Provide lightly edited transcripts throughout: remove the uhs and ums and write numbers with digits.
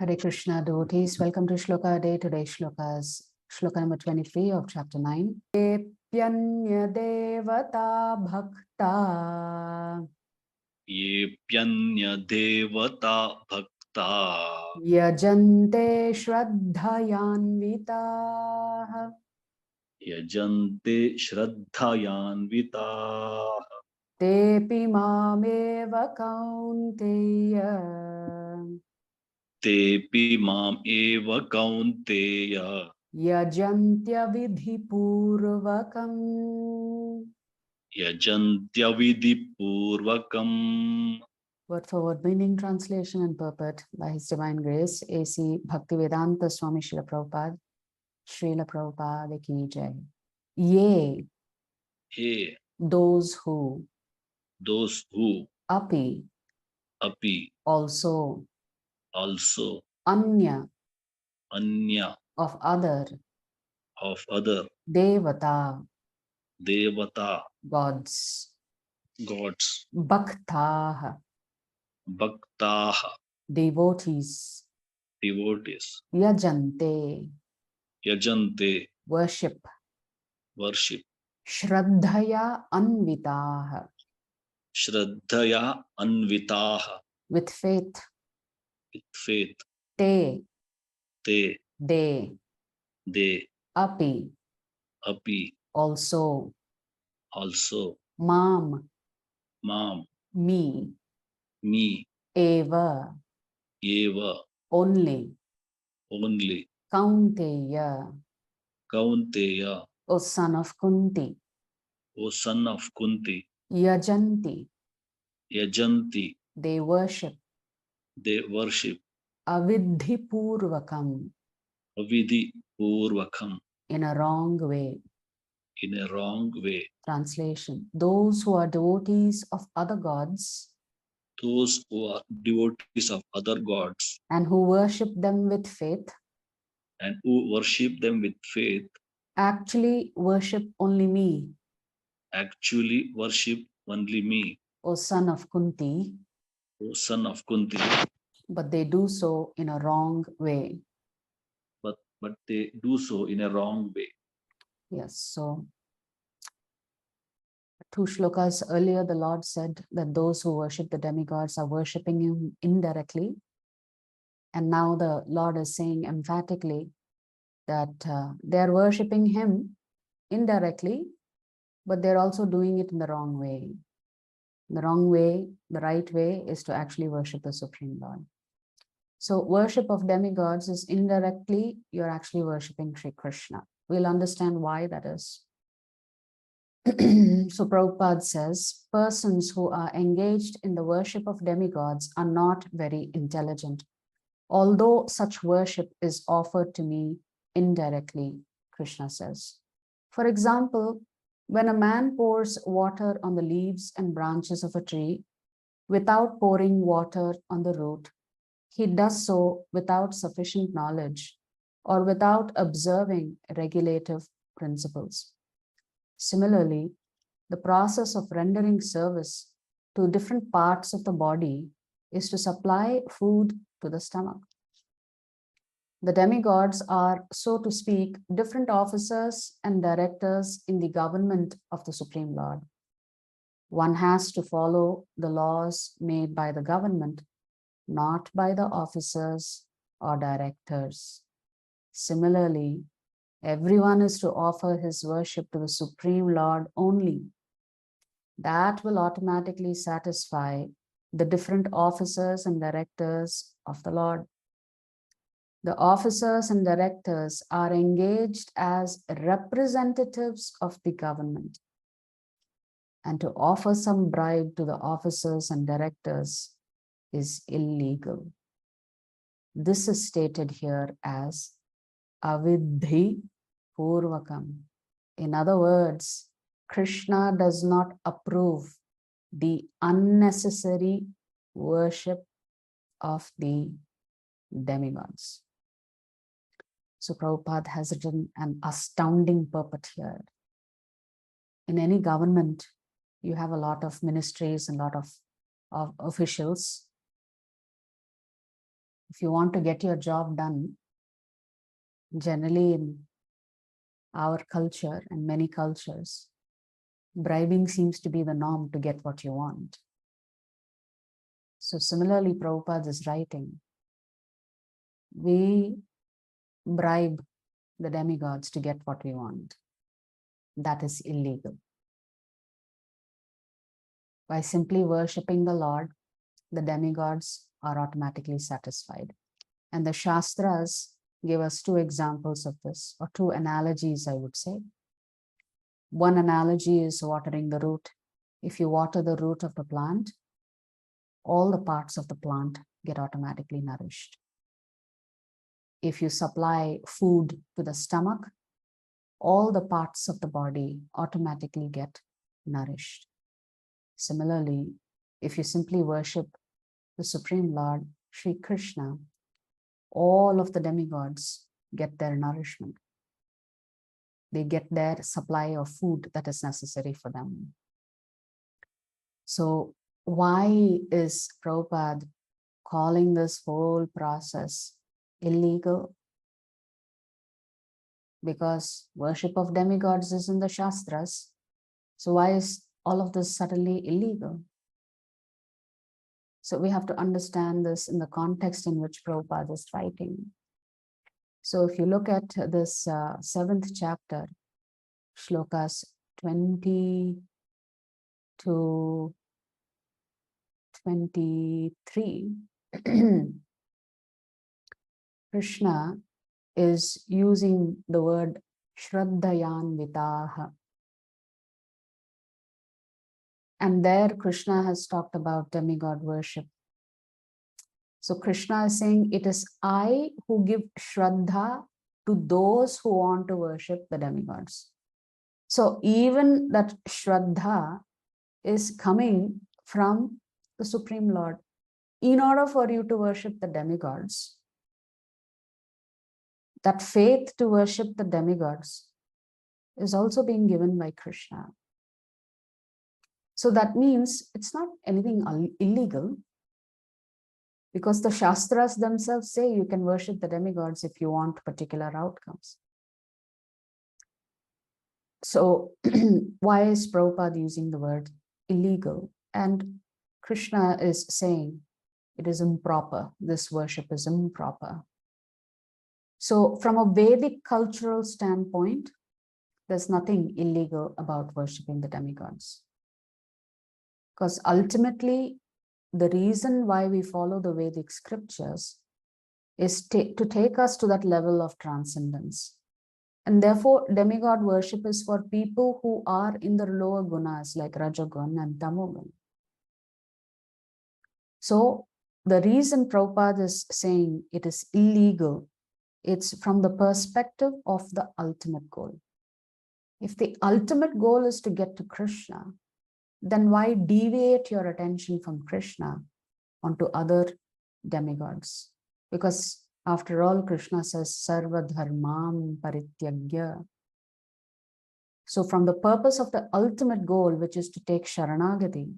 Hare Krishna devotees, welcome to Shloka Day. Today's Shloka is Shloka number 23 of chapter 9. Yepyanya devata bhakta Yepyanya devata bhakta yajante shraddhayanvitaah yajante shraddhayanvita tepi mameva kaunteya tepi mam eva kaunteya yajantya vidhipurvakam. yajantya vidhipurvakam. Word for word meaning, translation and purport by His Divine Grace, A.C. Bhaktivedanta Swami Srila Prabhupada, Srila Prabhupada ki jai. Ye, Hey, those who, those who api, also, anya, anya of other, devata, gods, gods, bhaktaah, devotees, yajante, worship, shraddhaya anvitaah, shraddhaya anvitaah, with faith, te, they, api, also, mam, me, eva, only, kaunteya, O son of Kunti, O son of Kunti, yajanti, they worship, avidhipurvakam, avidhipurvakam, in a wrong way. Translation: those who are devotees of other gods those who are devotees of other gods and who worship them with faith actually worship only me, O son of Kunti, but they do so in a wrong way. But they do so in a wrong way. Yes, so 2 shlokas earlier, the Lord said that those who worship the demigods are worshipping him indirectly. And now the Lord is saying emphatically that they are worshipping him indirectly, but they're also doing it in the wrong way. The wrong way, the right way is to actually worship the Supreme Lord. So worship of demigods is indirectly, you're actually worshipping Sri Krishna. We'll understand why that is. So Prabhupada says, persons who are engaged in the worship of demigods are not very intelligent. Although such worship is offered to me indirectly, Krishna says. For example, when a man pours water on the leaves and branches of a tree without pouring water on the root, he does so without sufficient knowledge or without observing regulative principles. Similarly, the process of rendering service to different parts of the body is to supply food to the stomach. The demigods are, so to speak, different officers and directors in the government of the Supreme Lord. One has to follow the laws made by the government, not by the officers or directors. Similarly, everyone is to offer his worship to the Supreme Lord only. That will automatically satisfy the different officers and directors of the Lord. The officers and directors are engaged as representatives of the government. And to offer some bribe to the officers and directors is illegal. This is stated here as avidhi purvakam. In other words, Krishna does not approve the unnecessary worship of the demigods. So Prabhupada has written an astounding purport here. In any government, you have a lot of ministries and a lot of officials. if you want to get your job done, generally in our culture and many cultures, bribing seems to be the norm to get what you want. So similarly, Prabhupada is writing, we bribe the demigods to get what we want. That is illegal. By simply worshipping the Lord, the demigods are automatically satisfied. And the Shastras give us two examples of this, or two analogies, I would say. One analogy is watering the root. If you water the root of the plant, all the parts of the plant get automatically nourished. If you supply food to the stomach, all the parts of the body automatically get nourished. Similarly, if you simply worship the Supreme Lord, Sri Krishna, all of the demigods get their nourishment. They get their supply of food that is necessary for them. So why is Prabhupada calling this whole process illegal? Because worship of demigods is in the Shastras. So why is all of this suddenly illegal? So we have to understand this in the context in which Prabhupada is writing. So if you look at this 7th chapter, Shlokas 20 to 23, Krishna is using the word Shraddhayanvitaha. And there Krishna has talked about demigod worship. So Krishna is saying, it is I who give Shraddha to those who want to worship the demigods. So even that Shraddha is coming from the Supreme Lord. In order for you to worship the demigods, that faith to worship the demigods is also being given by Krishna. So that means it's not anything illegal, because the Shastras themselves say you can worship the demigods if you want particular outcomes. So why is Prabhupada using the word illegal? And Krishna is saying it is improper. This worship is improper. So from a Vedic cultural standpoint, there's nothing illegal about worshiping the demigods. Because ultimately, the reason why we follow the Vedic scriptures is to take us to that level of transcendence. And therefore, demigod worship is for people who are in the lower gunas like Rajagun and Tamogun. So the reason Prabhupada is saying it is illegal, it's from the perspective of the ultimate goal. If the ultimate goal is to get to Krishna, then why deviate your attention from Krishna onto other demigods? Because after all, Krishna says, Sarva dharmam parityagya. So from the purpose of the ultimate goal, which is to take Sharanagati,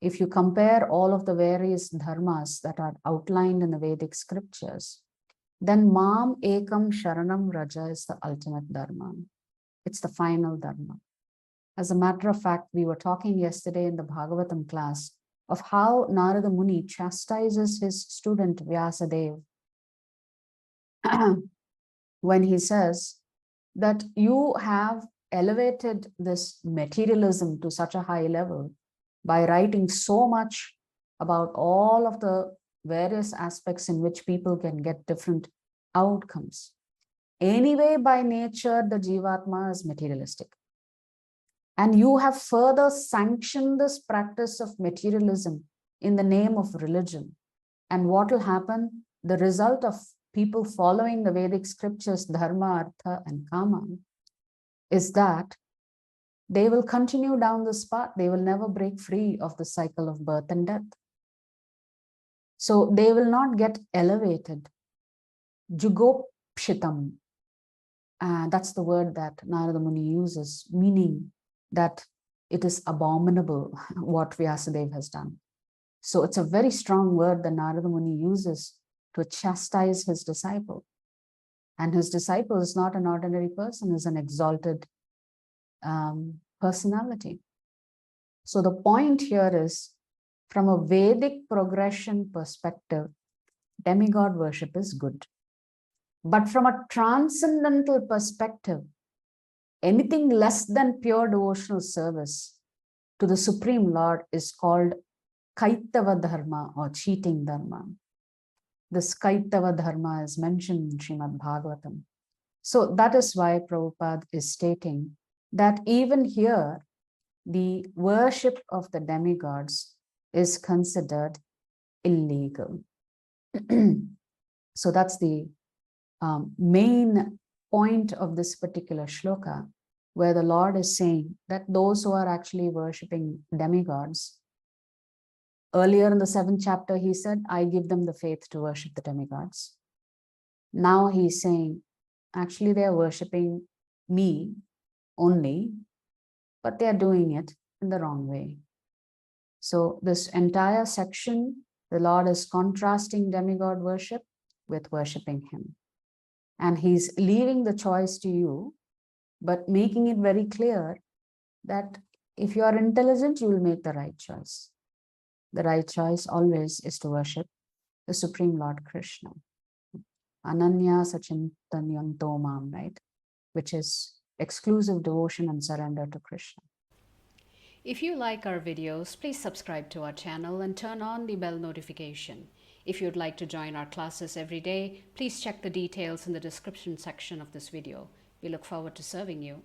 if you compare all of the various dharmas that are outlined in the Vedic scriptures, then Mam Ekam Sharanam Raja is the ultimate dharma. It's the final dharma. As a matter of fact, we were talking yesterday in the Bhagavatam class of how Narada Muni chastises his student Vyasadeva when he says that you have elevated this materialism to such a high level by writing so much about all of the various aspects in which people can get different outcomes. Anyway, by nature, the Jivatma is materialistic. And you have further sanctioned this practice of materialism in the name of religion. And what will happen? The result of people following the Vedic scriptures, Dharma, Artha, and Kama, is that they will continue down this path. They will never break free of the cycle of birth and death. So they will not get elevated. Jugopshitam. That's the word that Narada Muni uses, meaning that it is abominable what Vyasadeva has done. So it's a very strong word that Narada Muni uses to chastise his disciple. And his disciple is not an ordinary person, is an exalted personality. So the point here is, from a Vedic progression perspective, demigod worship is good. But from a transcendental perspective, anything less than pure devotional service to the Supreme Lord is called Kaitava Dharma or cheating Dharma. This Kaitava Dharma is mentioned in Srimad Bhagavatam. So that is why Prabhupada is stating that even here, the worship of the demigods is considered illegal. So that's the main point of this particular shloka, where the Lord is saying that those who are actually worshipping demigods, earlier in the 7th chapter, he said, I give them the faith to worship the demigods. Now he's saying, actually, they are worshipping me only, but they are doing it in the wrong way. So this entire section, the Lord is contrasting demigod worship with worshipping him. And he's leaving the choice to you, but making it very clear that if you are intelligent, you will make the right choice. The right choice always is to worship the Supreme Lord Krishna. Ananya Sachintanyam Tomam, right? Which is exclusive devotion and surrender to Krishna. If you like our videos, please subscribe to our channel and turn on the bell notification. If you'd like to join our classes every day, please check the details in the description section of this video. We look forward to serving you.